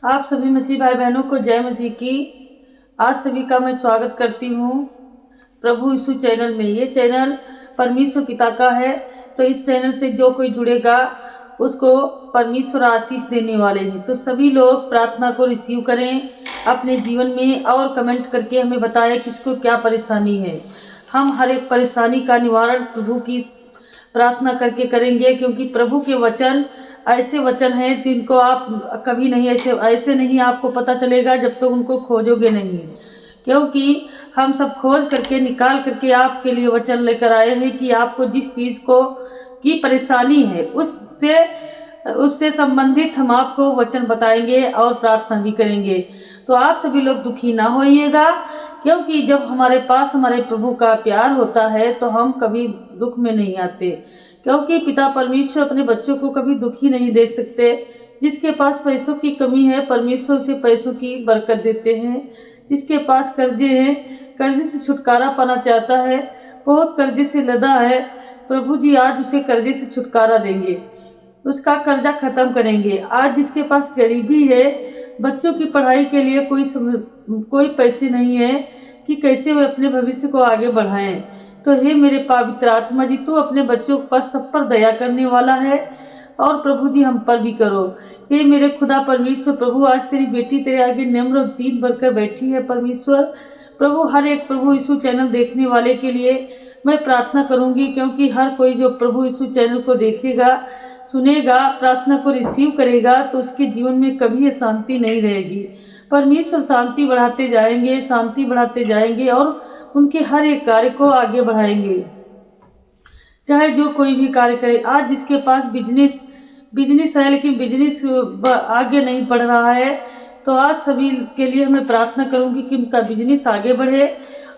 आप सभी मसीह भाई बहनों को जय मसीह की। आज सभी का मैं स्वागत करती हूँ प्रभु यीशु चैनल में। ये चैनल परमेश्वर पिता का है, तो इस चैनल से जो कोई जुड़ेगा उसको परमेश्वर आशीष देने वाले हैं। तो सभी लोग प्रार्थना को रिसीव करें अपने जीवन में और कमेंट करके हमें बताएं किसको क्या परेशानी है। हम हर एक परेशानी का निवारण प्रभु की प्रार्थना करके करेंगे, क्योंकि प्रभु के वचन ऐसे वचन हैं जिनको आप कभी नहीं ऐसे नहीं आपको पता चलेगा जब तक उनको खोजोगे नहीं। क्योंकि हम सब खोज करके निकाल करके आपके लिए वचन लेकर आए हैं कि आपको जिस चीज़ को की परेशानी है उससे संबंधित हम आपको वचन बताएंगे और प्रार्थना भी करेंगे। तो आप सभी लोग दुखी ना होइएगा, क्योंकि जब हमारे पास हमारे प्रभु का प्यार होता है तो हम कभी दुख में नहीं आते। क्योंकि पिता परमेश्वर अपने बच्चों को कभी दुखी नहीं देख सकते। जिसके पास पैसों की कमी है परमेश्वर उसे पैसों की बरकत देते हैं। जिसके पास कर्जे हैं, कर्जे से छुटकारा पाना चाहता है, बहुत कर्जे से लदा है, प्रभु जी आज उसे कर्जे से छुटकारा देंगे, उसका कर्जा खत्म करेंगे। आज जिसके पास गरीबी है, बच्चों की पढ़ाई के लिए कोई पैसे नहीं है कि कैसे वे अपने भविष्य को आगे बढ़ाएं, तो हे मेरे पवित्र आत्मा जी, तू अपने बच्चों पर सब पर दया करने वाला है और प्रभु जी हम पर भी करो। हे मेरे खुदा परमेश्वर प्रभु, आज तेरी बेटी तेरे आगे नम्र और दीन बनकर बैठी है परमेश्वर प्रभु। हर एक प्रभु यीशु चैनल देखने वाले के लिए मैं प्रार्थना करूंगी, क्योंकि हर कोई जो प्रभु यीशु चैनल को देखेगा, सुनेगा, प्रार्थना को रिसीव करेगा तो उसके जीवन में कभी अशांति नहीं रहेगी। परमेश्वर शांति बढ़ाते जाएंगे, शांति बढ़ाते जाएंगे और उनके हर एक कार्य को आगे बढ़ाएंगे, चाहे जो कोई भी कार्य करे। आज जिसके पास बिजनेस है लेकिन बिजनेस आगे नहीं बढ़ रहा है, तो आज सभी के लिए मैं प्रार्थना करूंगी कि उनका बिजनेस आगे बढ़े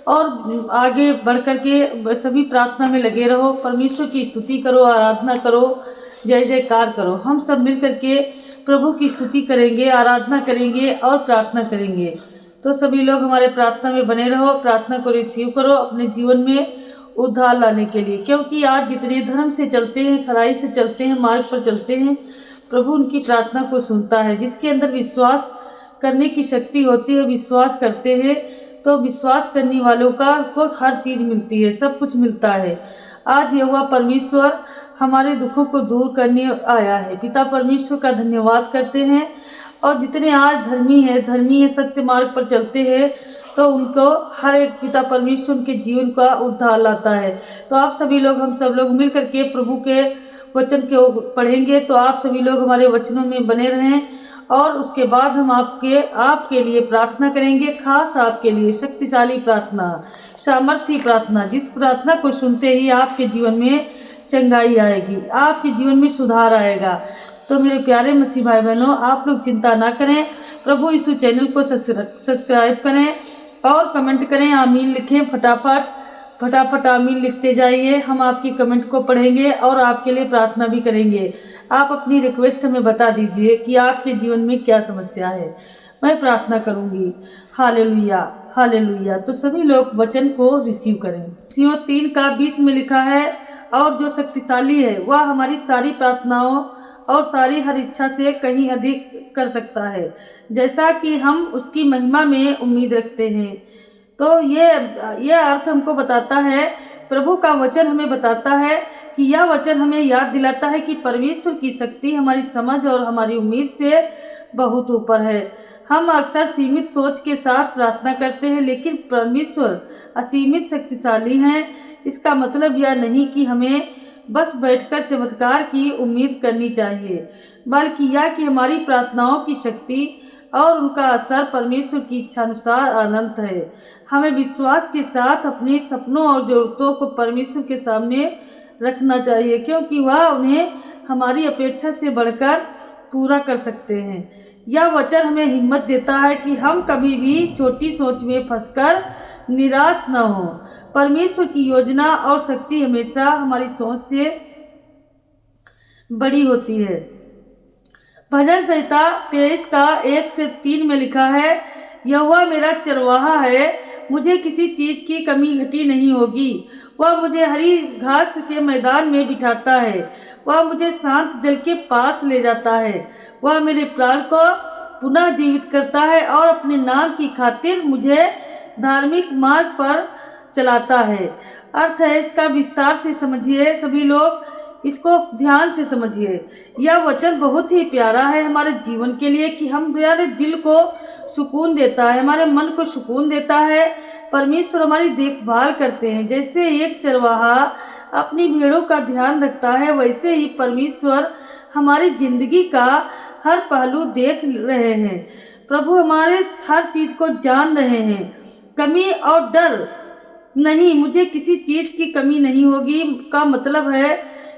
और आगे बढ़ कर के सभी प्रार्थना में लगे रहो, परमेश्वर की स्तुति करो, आराधना करो, जय जयकार करो। हम सब मिल करके प्रभु की स्तुति करेंगे, आराधना करेंगे और प्रार्थना करेंगे। तो सभी लोग हमारे प्रार्थना में बने रहो, प्रार्थना को रिसीव करो अपने जीवन में उद्धार लाने के लिए। क्योंकि आज जितने धर्म से चलते हैं, खराई से चलते हैं, मार्ग पर चलते हैं, प्रभु उनकी प्रार्थना को सुनता है। जिसके अंदर विश्वास करने की शक्ति होती है, विश्वास करते हैं, तो विश्वास करने वालों को हर चीज़ मिलती है, सब कुछ मिलता है। आज यहोवा परमेश्वर हमारे दुखों को दूर करने आया है। पिता परमेश्वर का धन्यवाद करते हैं। और जितने आज धर्मी है, सत्य मार्ग पर चलते हैं, तो उनको हर एक पिता परमेश्वर उनके जीवन का उद्धार लाता है। तो आप सभी लोग, हम सब लोग मिल करके प्रभु के वचन को पढ़ेंगे। तो आप सभी लोग हमारे वचनों में बने रहें और उसके बाद हम आपके लिए प्रार्थना करेंगे, खास आपके लिए शक्तिशाली प्रार्थना, सामर्थ्य प्रार्थना, जिस प्रार्थना को सुनते ही आपके जीवन में चंगाई आएगी, आपके जीवन में सुधार आएगा। तो मेरे प्यारे मसीह भाई बहनों, आप लोग चिंता ना करें, प्रभु यीशु चैनल को सब्सक्राइब करें और कमेंट करें, आमीन लिखें। फटाफट आमीन लिखते जाइए। हम आपकी कमेंट को पढ़ेंगे और आपके लिए प्रार्थना भी करेंगे। आप अपनी रिक्वेस्ट हमें बता दीजिए कि आपके जीवन में क्या समस्या है, मैं प्रार्थना करूंगी। Hallelujah, hallelujah. तो सभी लोग वचन को रिसीव करें। 3:20 में लिखा है, और जो शक्तिशाली है वह हमारी सारी प्रार्थनाओं और सारी हर इच्छा से कहीं अधिक कर सकता है, जैसा कि हम उसकी महिमा में उम्मीद रखते हैं। तो ये अर्थ हमको बताता है, प्रभु का वचन हमें बताता है कि यह वचन हमें याद दिलाता है कि परमेश्वर की शक्ति हमारी समझ और हमारी उम्मीद से बहुत ऊपर है। हम अक्सर सीमित सोच के साथ प्रार्थना करते हैं, लेकिन परमेश्वर असीमित शक्तिशाली हैं। इसका मतलब यह नहीं कि हमें बस बैठकर चमत्कार की उम्मीद करनी चाहिए, बल्कि यह कि हमारी प्रार्थनाओं की शक्ति और उनका असर परमेश्वर की इच्छा अनुसार अनंत है। हमें विश्वास के साथ अपने सपनों और जरूरतों को परमेश्वर के सामने रखना चाहिए, क्योंकि वह उन्हें हमारी अपेक्षा से बढ़कर पूरा कर सकते हैं। यह वचन हमें हिम्मत देता है कि हम कभी भी छोटी सोच में फंसकर निराश न हो। परमेश्वर की योजना और शक्ति हमेशा हमारी सोच से बड़ी होती है। भजन संहिता 23 का 1 से 3 में लिखा है, यहोवा मेरा चरवाहा है, मुझे किसी चीज की कमी घटी नहीं होगी। वह मुझे हरी घास के मैदान में बिठाता है, वह मुझे शांत जल के पास ले जाता है, वह मेरे प्राण को पुनः जीवित करता है और अपने नाम की खातिर मुझे धार्मिक मार्ग पर चलाता है। अर्थ है इसका, विस्तार से समझिए सभी लोग, इसको ध्यान से समझिए। यह वचन बहुत ही प्यारा है हमारे जीवन के लिए कि हमारे दिल को सुकून देता है, हमारे मन को सुकून देता है। परमेश्वर हमारी देखभाल करते हैं। जैसे एक चरवाहा अपनी भेड़ों का ध्यान रखता है, वैसे ही परमेश्वर हमारी जिंदगी का हर पहलू देख रहे हैं। प्रभु हमारे हर चीज को जान रहे हैं। कमी और डर नहीं, मुझे किसी चीज की कमी नहीं होगी का मतलब है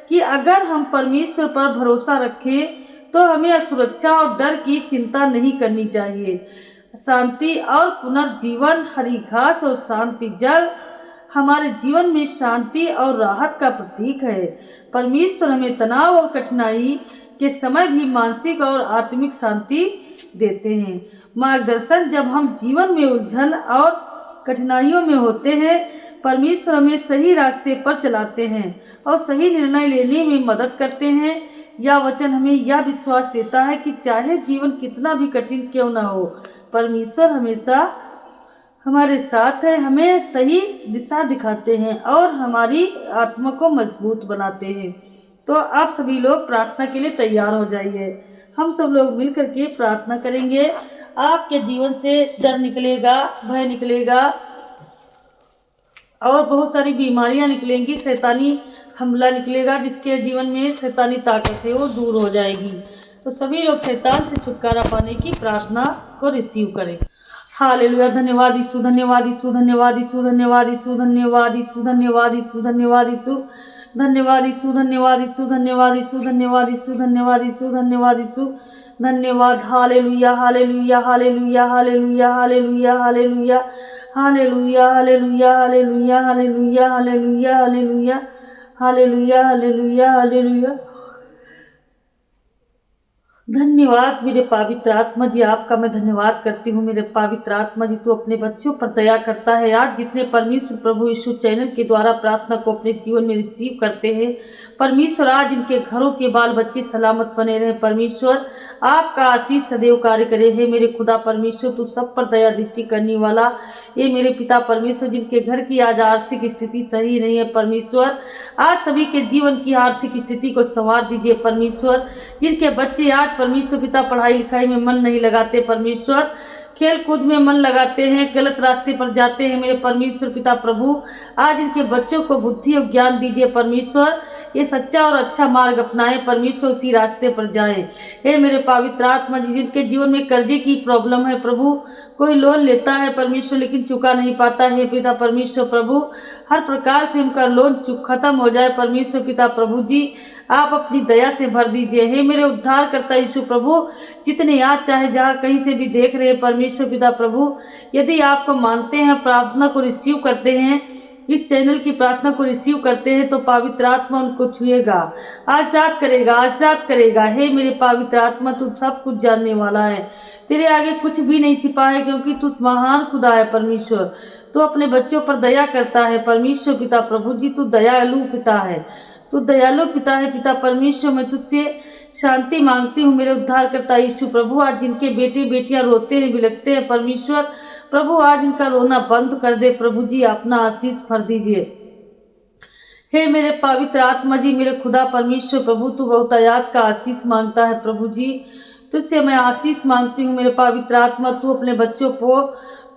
कि अगर हम परमेश्वर पर भरोसा रखें तो हमें असुरक्षा और डर की चिंता नहीं करनी चाहिए। शांति और पुनर्जीवन, हरी घास और शांति जल हमारे जीवन में शांति और राहत का प्रतीक है। परमेश्वर हमें तनाव और कठिनाई के समय भी मानसिक और आत्मिक शांति देते हैं। मार्गदर्शन, जब हम जीवन में उलझन और कठिनाइयों में होते हैं, परमेश्वर हमें सही रास्ते पर चलाते हैं और सही निर्णय लेने में मदद करते हैं। यह वचन हमें यह विश्वास देता है कि चाहे जीवन कितना भी कठिन क्यों न हो, परमेश्वर हमेशा हमारे साथ है, हमें सही दिशा दिखाते हैं और हमारी आत्मा को मजबूत बनाते हैं। तो आप सभी लोग प्रार्थना के लिए तैयार हो जाइए। हम सब लोग मिलकर के प्रार्थना करेंगे। आपके जीवन से डर निकलेगा, भय निकलेगा और बहुत सारी बीमारियां निकलेंगी, शैतानी हमला निकलेगा, जिसके जीवन में शैतानी ताकत है वो दूर हो जाएगी। तो सभी लोग शैतान से छुटकारा पाने की प्रार्थना को रिसीव करें। हालेलुया। धन्यवाद यीशु, धन्यवाद यीशु, धन्यवाद यीशु, धन्यवाद यीशु, धन्यवाद यीशु, धन्यवाद यीशु, धन्यवाद यीशु, धन्यवाद यीशु, धन्यवाद यीशु, धन्यवाद यीशु, धन्यवाद यीशु, धन्यवाद यीशु, धन्यवाद यीशु, धन्यवाद। Hallelujah, hallelujah, hallelujah, hallelujah, hallelujah, hallelujah, hallelujah, hallelujah, hallelujah, hallelujah, hallelujah, hallelujah, hallelujah, hallelujah, hallelujah. धन्यवाद मेरे पवित्र आत्मा जी, आपका मैं धन्यवाद करती हूँ। मेरे पवित्र आत्मा जी, तू अपने बच्चों पर दया करता है। आज जितने परमेश्वर प्रभु यीशु चैनल के द्वारा प्रार्थना को अपने जीवन में रिसीव करते हैं, परमेश्वर आज इनके घरों के बाल बच्चे सलामत बने रहे। परमेश्वर आपका आशीष सदैव कार्य करे। है मेरे खुदा परमेश्वर, तू सब पर दया दृष्टि करने वाला। ये मेरे पिता परमेश्वर, जिनके घर की आज आर्थिक स्थिति सही नहीं है, परमेश्वर आज सभी के जीवन की आर्थिक स्थिति को संवार दीजिए। परमेश्वर जिनके बच्चे आज परमेश्वर पिता पढ़ाई लिखाई में मन नहीं लगाते, परमेश्वर खेल कूद में मन लगाते हैं, गलत रास्ते पर जाते हैं, मेरे परमेश्वर पिता प्रभु आज इनके बच्चों को बुद्धि और ज्ञान दीजिए। परमेश्वर ये सच्चा और अच्छा मार्ग अपनाएं, परमेश्वर उसी रास्ते पर जाएं। हे मेरे पवित्र आत्मा जी, जिनके जीवन में कर्जे की प्रॉब्लम है प्रभु, कोई लोन लेता है परमेश्वर लेकिन चुका नहीं पाता है पिता परमेश्वर प्रभु, हर प्रकार से उनका लोन खत्म हो जाए। परमेश्वर पिता प्रभु जी आप अपनी दया से भर दीजिए। हे मेरे उद्धार करता यीशु प्रभु, जितने आज चाहे जहाँ कहीं से भी देख रहे हैं परमेश्वर पिता प्रभु, यदि आपको मानते हैं, प्रार्थना को रिसीव करते हैं, इस चैनल की प्रार्थना को रिसीव करते हैं, तो पवित्र आत्मा उनको छुएगा, आजाद करेगा, आजाद करेगा। हे मेरे पवित्र आत्मा, तू सब कुछ जानने वाला है, तेरे आगे कुछ भी नहीं छिपा है, क्योंकि तू महान खुदा है। परमेश्वर तू अपने बच्चों पर दया करता है। परमेश्वर पिता प्रभु जी, तू दयालु पिता है, तू दयालु पिता है। पिता परमेश्वर, मैं तुझसे शांति मांगती हूँ मेरे उद्धार करता यीशु प्रभु। आज जिनके बेटे बेटियां रोते हैं, बिलखते हैं, परमेश्वर प्रभु आज इनका रोना बंद कर दे। प्रभु जी अपना आशीष भर दीजिए। हे मेरे पवित्र आत्मा जी, मेरे खुदा परमेश्वर प्रभु, तू बहुतायात का आशीष मांगता है प्रभु जी, तुझसे मैं आशीष मांगती हूँ मेरे पवित्र आत्मा। तू अपने बच्चों को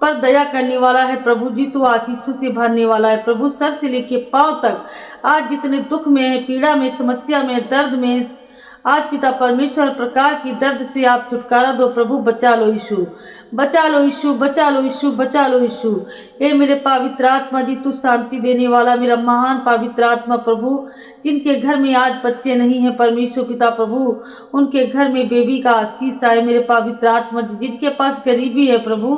पर दया करने वाला है प्रभु जी, तू आशीषों से भरने वाला है प्रभु। सर से लेके पांव तक आज जितने दुख में है, पीड़ा में, समस्या में, दर्द में, आज पिता परमेश्वर प्रकार की दर्द से आप छुटकारा दो प्रभु। बचा लो यीशु, बचा लो यीशु, बचा लो यीशु, बचा लो यीशु। हे मेरे पवित्र आत्मा जी, तू शांति देने वाला मेरा महान पवित्र आत्मा प्रभु, जिनके घर में आज बच्चे नहीं हैं परमेश्वर पिता प्रभु, उनके घर में बेबी का आशीष आए मेरे पवित्र आत्मा जी। जिनके पास गरीबी है प्रभु,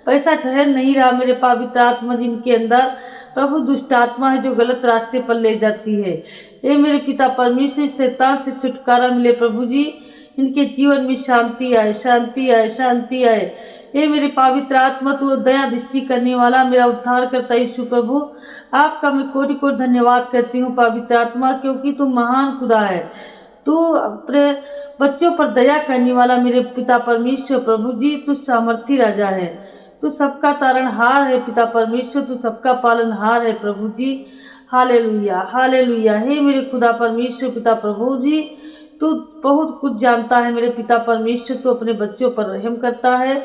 पैसा ठहर नहीं रहा मेरे पवित्र आत्मा, जिनके अंदर प्रभु दुष्ट आत्मा है जो गलत रास्ते पर ले जाती है, हे मेरे पिता परमेश्वर शैतान से छुटकारा मिले प्रभु जी। इनके जीवन में शांति आए, शांति आए, शांति आए। हे मेरे पवित्र आत्मा, तू दया दृष्टि करने वाला मेरा उद्धार करता यीशु प्रभु, आपका मैं कोटि कोटि धन्यवाद करती हूँ पवित्र आत्मा, क्योंकि तू महान खुदा है। तू अपने बच्चों पर दया करने वाला मेरे पिता परमेश्वर प्रभु जी, तू सामर्थी राजा है, तू सबका तारणहार है पिता परमेश्वर, तू सबका पालनहार है प्रभु जी। Hallelujah hallelujah. हे मेरे खुदा परमेश्वर पिता प्रभु जी, तू बहुत कुछ जानता है मेरे पिता परमेश्वर, तू अपने बच्चों पर रहम करता है,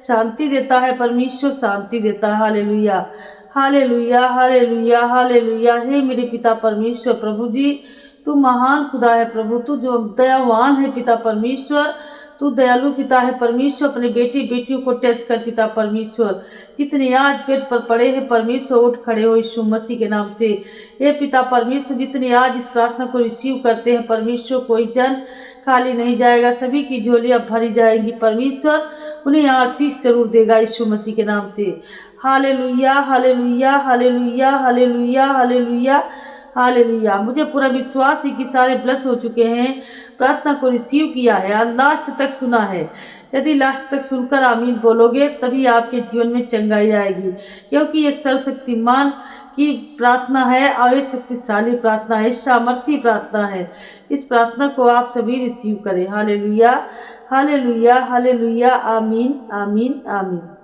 शांति देता है परमेश्वर, शांति देता है। Hallelujah hallelujah hallelujah hallelujah. हे मेरे पिता परमेश्वर प्रभु जी, तू महान खुदा है प्रभु, तू जो दयावान है पिता परमेश्वर, तू दयालु पिता है परमेश्वर। अपने बेटी बेटियों को टच कर पिता परमेश्वर, जितने आज बेड पर पड़े हैं परमेश्वर उठ खड़े हो यीशु मसीह के नाम से। हे पिता परमेश्वर, जितने आज इस प्रार्थना को रिसीव करते हैं परमेश्वर, कोई जन खाली नहीं जाएगा, सभी की झोलियां भरी जाएंगी परमेश्वर, उन्हें आशीष जरूर देगा यीशु मसीह के नाम से। Hallelujah hallelujah hallelujah hallelujah hallelujah hallelujah. मुझे पूरा विश्वास है कि सारे ब्लस हो चुके हैं, प्रार्थना को रिसीव किया है और लास्ट तक सुना है। यदि लास्ट तक सुनकर आमीन बोलोगे तभी आपके जीवन में चंगाई आएगी, क्योंकि ये सर्वशक्तिमान की प्रार्थना है और ये शक्तिशाली प्रार्थना है, सामर्थी प्रार्थना है। इस प्रार्थना को आप सभी रिसीव करें। Hallelujah hallelujah hallelujah. आमीन आमीन आमीन।